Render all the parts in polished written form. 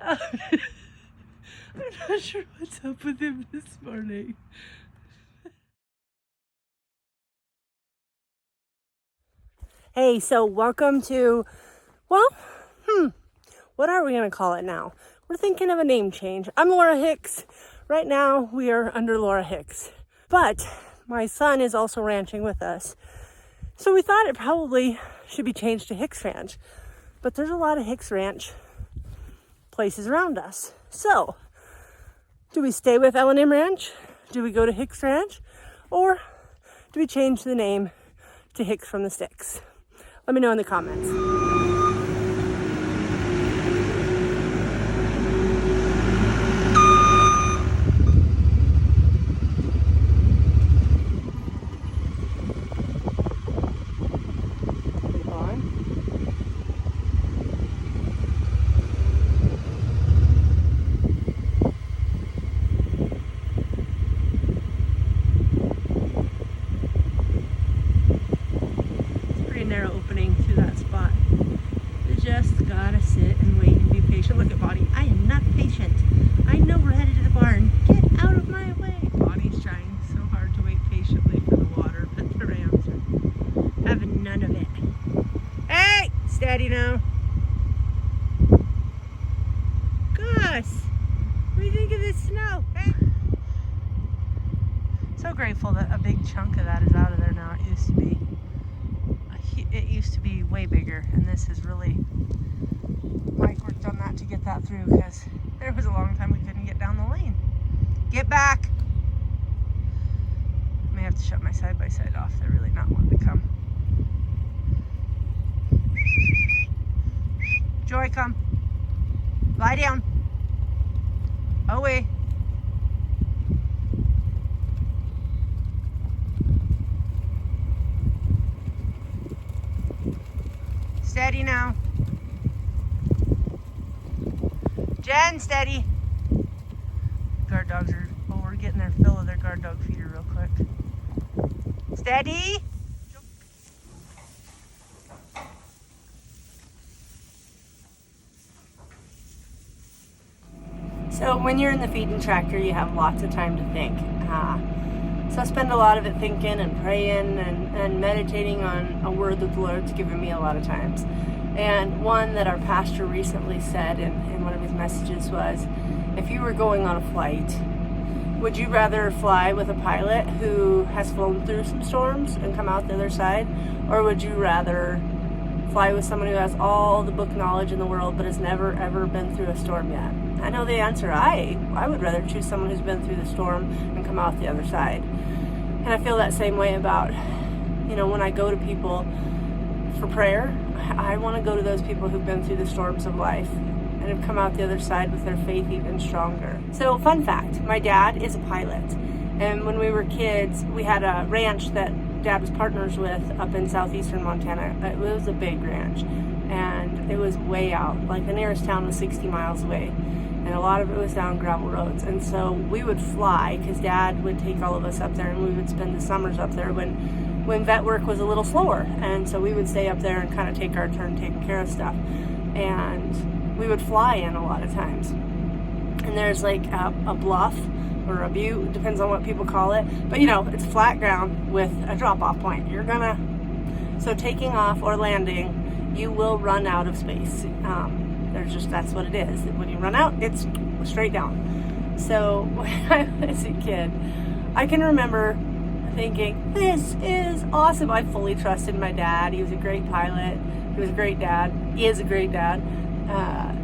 I'm not sure what's up with him this morning. Hey, so welcome to, well, what are we going to call it now? We're thinking of a name change. I'm Laura Hicks. Right now, we are under Laura Hicks. But my son is also ranching with us. So we thought it probably should be changed to Hicks Ranch. But there's a lot of Hicks Ranch places around us. So, do we stay with L&M Ranch? Do we go to Hicks Ranch? Or do we change the name to Hicks from the Sticks? Let me know in the comments. Narrow opening to that spot. You just gotta sit and wait and be patient. Look at Bonnie. I am not patient. I know we're headed to the barn. Get out of my way. Bonnie's trying so hard to wait patiently for the water, but the rams are having none of it. Hey! Steady now. Gus! What do you think of this snow? Hey! So grateful that a big chunk of that is out of there now. It used to be way bigger, and this is really, Mike worked on that to get that through, because there was a long time we couldn't get down the lane. Get back! I may have to shut my side-by-side off. They're really not wanting to come. Joy, come. Lie down. Away. Steady now. Jen, steady. Guard dogs are, oh, we're getting their fill of their guard dog feeder real quick. Steady. So when you're in the feeding tractor, you have lots of time to think. So I spend a lot of it thinking and praying and meditating on a word that the Lord's given me a lot of times. And one that our pastor recently said in one of his messages was, if you were going on a flight, would you rather fly with a pilot who has flown through some storms and come out the other side? Or would you rather fly with someone who has all the book knowledge in the world but has never ever been through a storm yet? I know the answer. I would rather choose someone who's been through the storm and come out the other side. And I feel that same way about, when I go to people for prayer, I want to go to those people who've been through the storms of life and have come out the other side with their faith even stronger. So, fun fact, my dad is a pilot. And when we were kids, we had a ranch that Dad was partners with up in southeastern Montana. It was a big ranch. And it was way out. Like, the nearest town was 60 miles away. And a lot of it was down gravel roads. And so we would fly, because Dad would take all of us up there, and we would spend the summers up there when vet work was a little slower. And so we would stay up there and kind of take our turn taking care of stuff. And we would fly in a lot of times. And there's like a bluff or a butte, depends on what people call it. But it's flat ground with a drop-off point. So taking off or landing, you will run out of space. That's what it is. When you run out, it's straight down. So when I was a kid, I can remember thinking, this is awesome. I fully trusted my dad. He was a great pilot. He was a great dad. He is a great dad.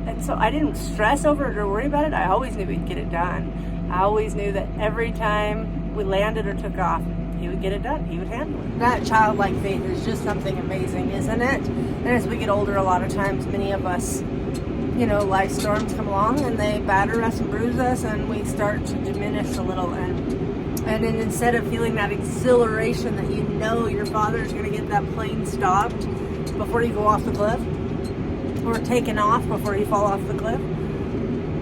And so I didn't stress over it or worry about it. I always knew we'd get it done. I always knew that every time we landed or took off, he would get it done. He would handle it. That childlike faith is just something amazing, isn't it? And as we get older, a lot of times, many of us, life storms come along and they batter us and bruise us, and we start to diminish a little. And then instead of feeling that exhilaration that your father's going to get that plane stopped before you go off the cliff, or taken off before you fall off the cliff,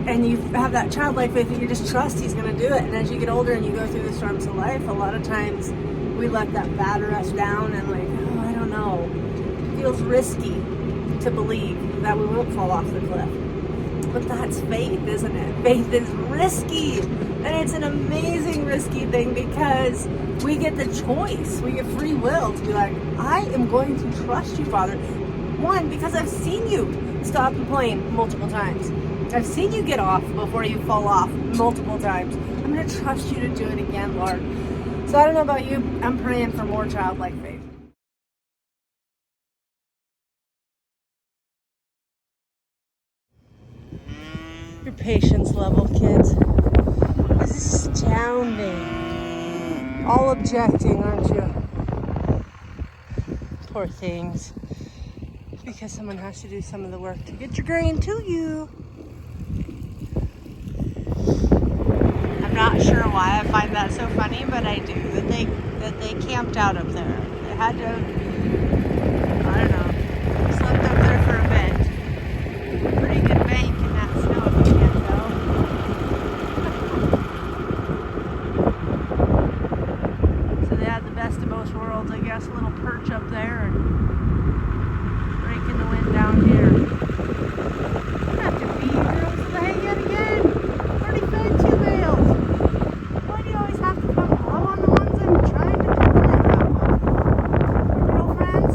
and you have that childlike faith that you just trust he's going to do it. And as you get older and you go through the storms of life, a lot of times we let that batter us down and I don't know. It feels risky to believe that we won't fall off the cliff. but that's faith, isn't it? Faith is risky, and it's an amazing risky thing because we get the choice, we get free will to be like, I am going to trust you, Father. One, because I've seen you stop the plane multiple times. I've seen you get off before you fall off multiple times. I'm going to trust you to do it again, Lord. So I don't know about you, I'm praying for more childlike faith. Your patience level, kids, is astounding. All objecting, aren't you? Poor things. Because someone has to do some of the work to get your grain to you. I'm not sure why I find that so funny, but I do. That they camped out up there. They had to, I don't know, slept up there for a bit. Pretty good bank in that snow if you can't tell. So they had the best of both worlds, I guess. A little perch up there and breaking the wind down here. I have to feed you girls to the hay yet again. Already fed 2 bales. Why do you always have to come low on the ones I'm trying to coordinate that with? Girlfriends?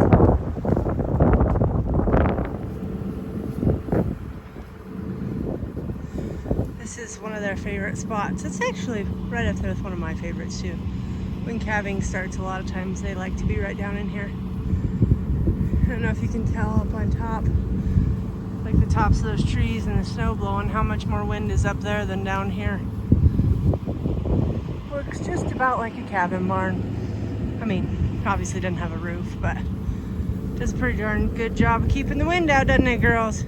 This is one of their favorite spots. It's actually right up there with one of my favorites too. When calving starts, a lot of times they like to be right down in here. I don't know if you can tell up on top, like the tops of those trees and the snow blowing, how much more wind is up there than down here. Looks just about like a cabin barn. I mean, obviously doesn't have a roof, but does a pretty darn good job of keeping the wind out, doesn't it, girls?